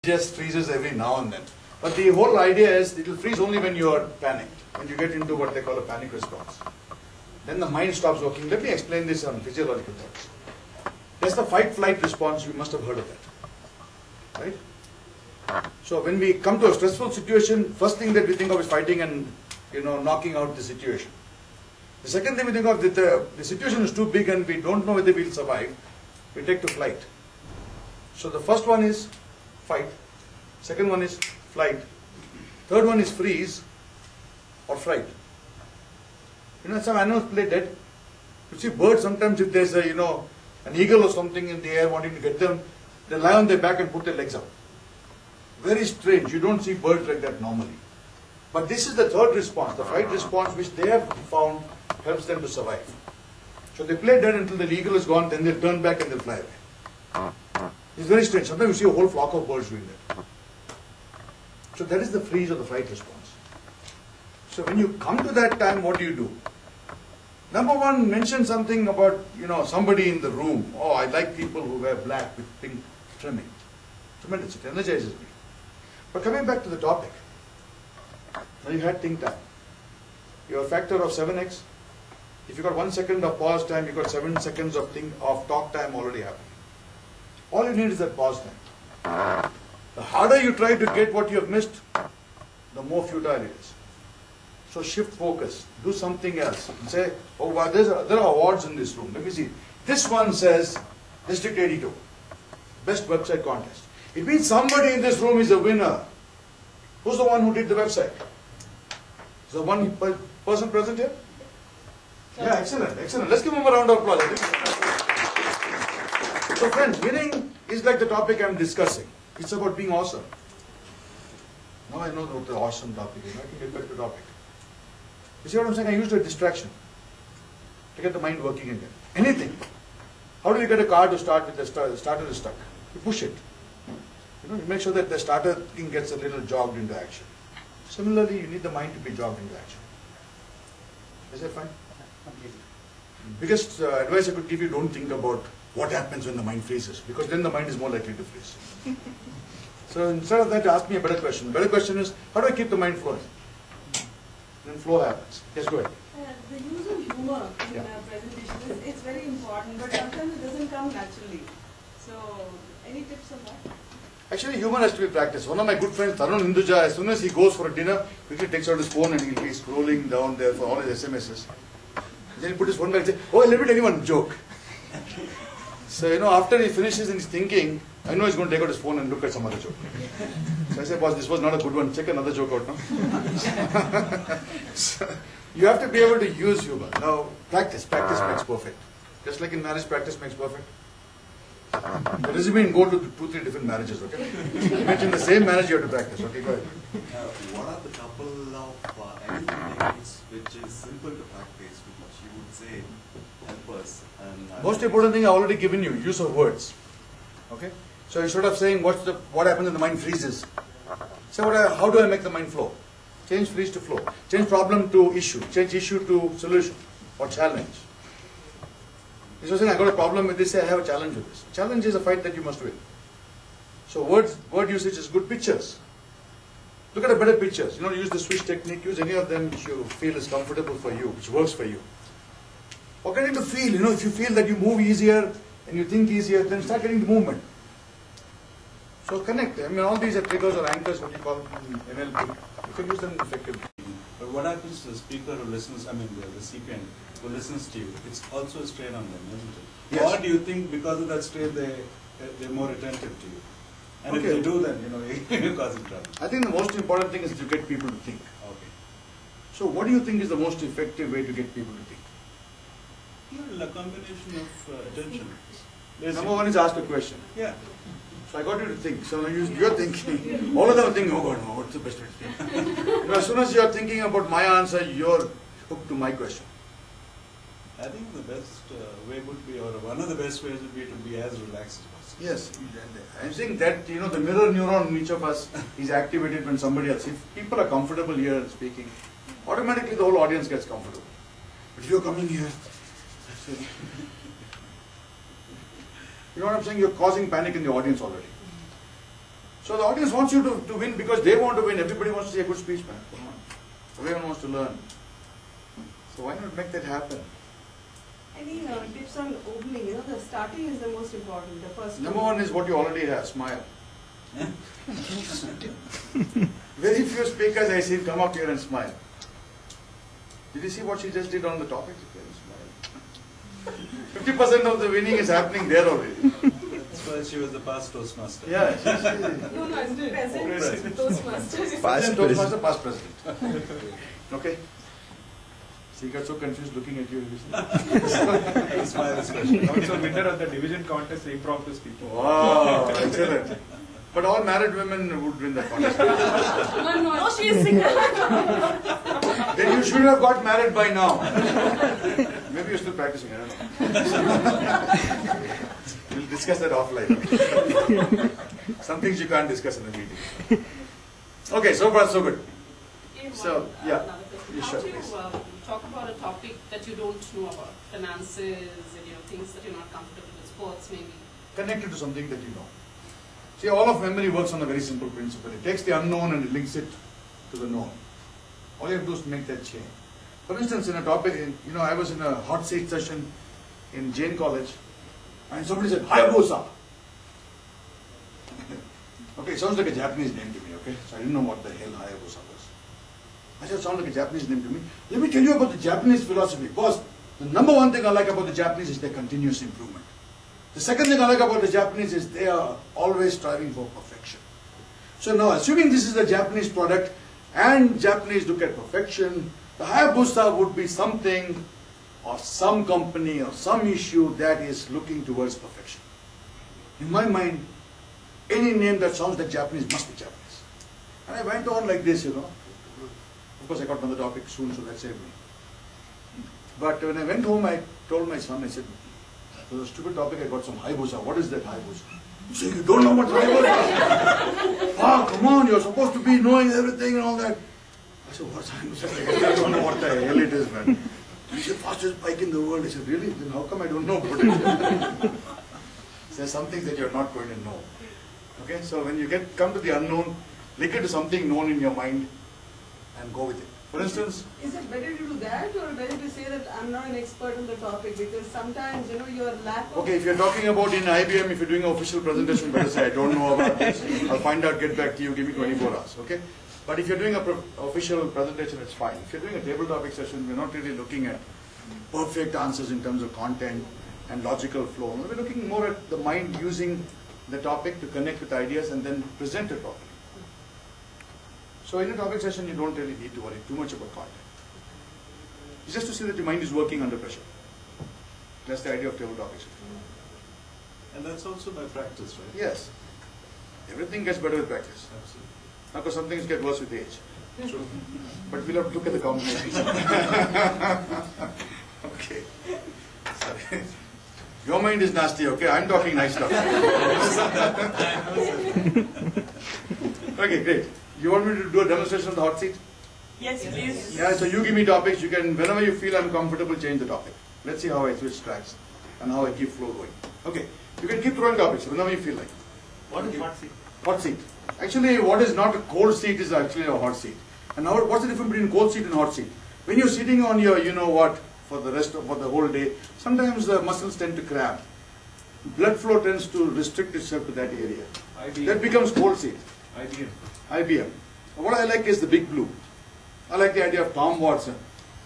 just freezes every now and then. But the whole idea is it will freeze only when you are panicked, when you get into what they call a panic response. Then the mind stops working. Let me explain this on physiological terms. There's the fight-flight response. You must have heard of that, right? So when we come to a stressful situation, first thing that we think of is fighting and knocking out the situation. The second thing we think of, the situation is too big and we don't know whether we'll survive, we take to flight. So the first one is fight, second one is flight, third one is freeze or fright. Some animals play dead. You see birds sometimes, if there's an eagle or something in the air wanting to get them, they lie on their back and put their legs up. Very strange. You don't see birds like that normally. But this is the third response, the fight response, which they have found helps them to survive. So they play dead until the eagle is gone, then they'll turn back and they'll fly away. It's very strange. Sometimes you see a whole flock of birds doing that. So that is the freeze or the fight response. So when you come to that time, what do? Number one, mention something about, somebody in the room. Oh, I like people who wear black with pink trimming. Tremendous. It energizes me. But coming back to the topic, now you had think time. Your factor of 7x. If you got 1 second of pause time, you got 7 seconds of talk time already happening. All you need is that pause time. The harder you try to get what you have missed, the more futile it is. So shift focus, do something else. Say, oh, wow, there are awards in this room. Let me see. This one says District 82, best website contest. It means somebody in this room is a winner. Who's the one who did the website? Is the one person present here? Yeah, excellent, excellent. Let's give him a round of applause. So friends, winning is like the topic I'm discussing. It's about being awesome. Now I know what the awesome topic is. I can get back to the topic. You see what I'm saying? I used a distraction to get the mind working again. Anything. How do you get a car to start with the starter is stuck? You push it. You make sure that the starter thing gets a little jogged into action. Similarly, you need the mind to be jogged into action. Is that fine? Biggest advice I could give you, don't think about what happens when the mind freezes, because then the mind is more likely to freeze. So instead of that, ask me a better question. The better question is, how do I keep the mind flowing? Then flow happens. Yes, go ahead. The use of humor in presentation is very important, but sometimes it doesn't come naturally. So, any tips on that? Actually, humor has to be practiced. One of my good friends, Tarun Hinduja, as soon as he goes for a dinner, quickly takes out his phone and he'll be scrolling down there for all his SMSs. Then he'll put his phone back and say, oh, let me tell you one joke. So, after he finishes and he's thinking, I know he's going to take out his phone and look at some other joke. So I say, boss, this was not a good one. Check another joke out now. So, you have to be able to use humor. Now, practice makes perfect. Just like in marriage, practice makes perfect. The resume go to 2-3 different marriages, okay? You mention the same marriage, you have to practice, okay? Go ahead. What are the couple of techniques which is simple to practice, which you would say help us? And most important thing I already given you, use of words. Okay? So instead of saying what happens when the mind freezes, say how do I make the mind flow? Change freeze to flow. Change problem to issue. Change issue to solution or challenge. Instead of saying I got a problem with this, say I have a challenge with this. Challenge is a fight that you must win. So word usage is good. Pictures. Look at a better pictures. Use the switch technique. Use any of them which you feel is comfortable for you, which works for you. Or getting to feel. If you feel that you move easier and you think easier, then start getting the movement. So connect. All these are triggers or anchors, what you call in NLP. You can use them effectively. But what happens to the speaker who listens, the recipient who listens to you, it's also a strain on them, isn't it? Yes. Or do you think because of that strain they're more attentive to you? And Okay. if they do, then you're causing trouble. I think the most important thing is to get people to think. Okay. So what do you think is the most effective way to get people to think? Well, a combination of attention. Number one is ask a question. Yeah. So I got you to think. So now you're thinking. All of them are thinking, oh God, no, what's the best way to think? As soon as you're thinking about my answer, you're hooked to my question. I think the best way would be, or one of the best ways would be to be as relaxed as possible. Yes, I'm saying that the mirror neuron in each of us is activated when somebody else. If people are comfortable here speaking, automatically the whole audience gets comfortable. But if you're coming here, you know what I'm saying? You're causing panic in the audience already. So the audience wants you to win because they want to win. Everybody wants to see a good speech, man. Come on. Everyone wants to learn. So why not make that happen? Any tips on opening? The starting is the most important. The first. Number one is what you already have, smile. Very few speakers I see come up here and smile. Did you see what she just did on the topic? 50% of the winning is happening there already. That's why she was the past Toastmaster. Yeah, No, it's present Toastmasters. Past Toastmaster, past president. Okay. So you got so confused looking at you. Smile especially. Also winner of the division contest, impromptu speaking. Wow, excellent. But all married women would win that contest. No, she is single. Then you should have got married by now. Maybe you're still practicing, I don't know. We'll discuss that offline. Some things you can't discuss in a meeting. Okay, so far so good. So, yeah. How Sure, do you please. talk about a topic that you don't know about? Finances and things that you're not comfortable with, sports maybe? Connected to something that you know. See, all of memory works on a very simple principle. It takes the unknown and it links it to the known. All you have to do is make that change. For instance, in a topic, I was in a hot seat session in Jain College, and somebody said, Hayabusa. Okay, it sounds like a Japanese name to me, okay? So I didn't know what the hell Hayabusa was. I said, it sounds like a Japanese name to me. Let me tell you about the Japanese philosophy. Boss, the number one thing I like about the Japanese is their continuous improvement. The second thing I like about the Japanese is they are always striving for perfection. So now, assuming this is a Japanese product and Japanese look at perfection, the Hayabusa would be something or some company or some issue that is looking towards perfection. In my mind, any name that sounds like Japanese must be Japanese. And I went on like this, Of course, I got another topic soon, so that saved me. But when I went home, I told my son, I said, for the stupid topic, I got some Hayabusa. What is that Hayabusa? He said, you don't know what Hayabusa is? Ah, come on, you're supposed to be knowing everything and all that. I said, what's Hayabusa? I don't know what the hell it is, man. He said, fastest bike in the world. I said, really? Then how come I don't know about it? There's some things that you're not going to know. Okay, so when you come to the unknown, link it to something known in your mind and go with it. For instance, Is it better to do that or better to say that I'm not an expert on the topic? Because sometimes, your lack of... okay, if you're talking about in IBM, if you're doing an official presentation, better say, I don't know about this. I'll find out, get back to you, give me 24 hours, okay? But if you're doing an official presentation, it's fine. If you're doing a table topic session, we're not really looking at perfect answers in terms of content and logical flow. We're looking more at the mind using the topic to connect with ideas and then present it properly. So in a topic session, you don't really need to worry too much about content. It's just to see that your mind is working under pressure. That's the idea of table topic session. And that's also by practice, right? Yes. Everything gets better with practice. Absolutely. Of course, some things get worse with age. True. But we'll have to look at the combinations. Okay. Sorry. Your mind is nasty, okay? I'm talking nice stuff. Okay, great. You want me to do a demonstration of the hot seat? Yes, please. Yeah, so you give me topics. You can, whenever you feel uncomfortable, change the topic. Let's see how I switch tracks and how I keep flow going. Okay, you can keep throwing topics whenever you feel like. What is hot seat? Hot seat. Actually, what is not a cold seat is actually a hot seat. And now, what's the difference between cold seat and hot seat? When you're sitting on your, for the whole day, sometimes the muscles tend to cramp. Blood flow tends to restrict itself to that area. IBM. That becomes cold seat. IBM. What I like is the big blue. I like the idea of Tom Watson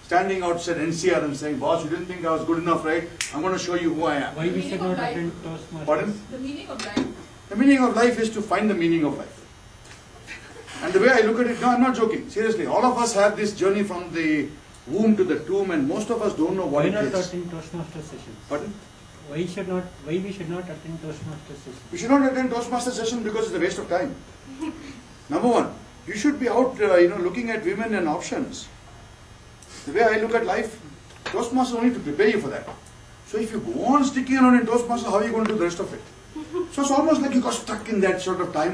standing outside NCR and saying, boss, you didn't think I was good enough, right? I'm going to show you who I am. Why we should not attend Toastmasters? Pardon? The meaning of life. The meaning of life is to find the meaning of life. And the way I look at it, no, I'm not joking. Seriously, all of us have this journey from the womb to the tomb, and most of us don't know what Why it not is. attend Toastmaster sessions? Pardon? Why we should not attend Toastmaster sessions? We should not attend Toastmaster session because it's a waste of time. Number one, you should be out, looking at women and options. The way I look at life, Toastmasters only to prepare you for that. So if you go on sticking around in Toastmasters, how are you going to do the rest of it? So it's almost like you got stuck in that sort of time.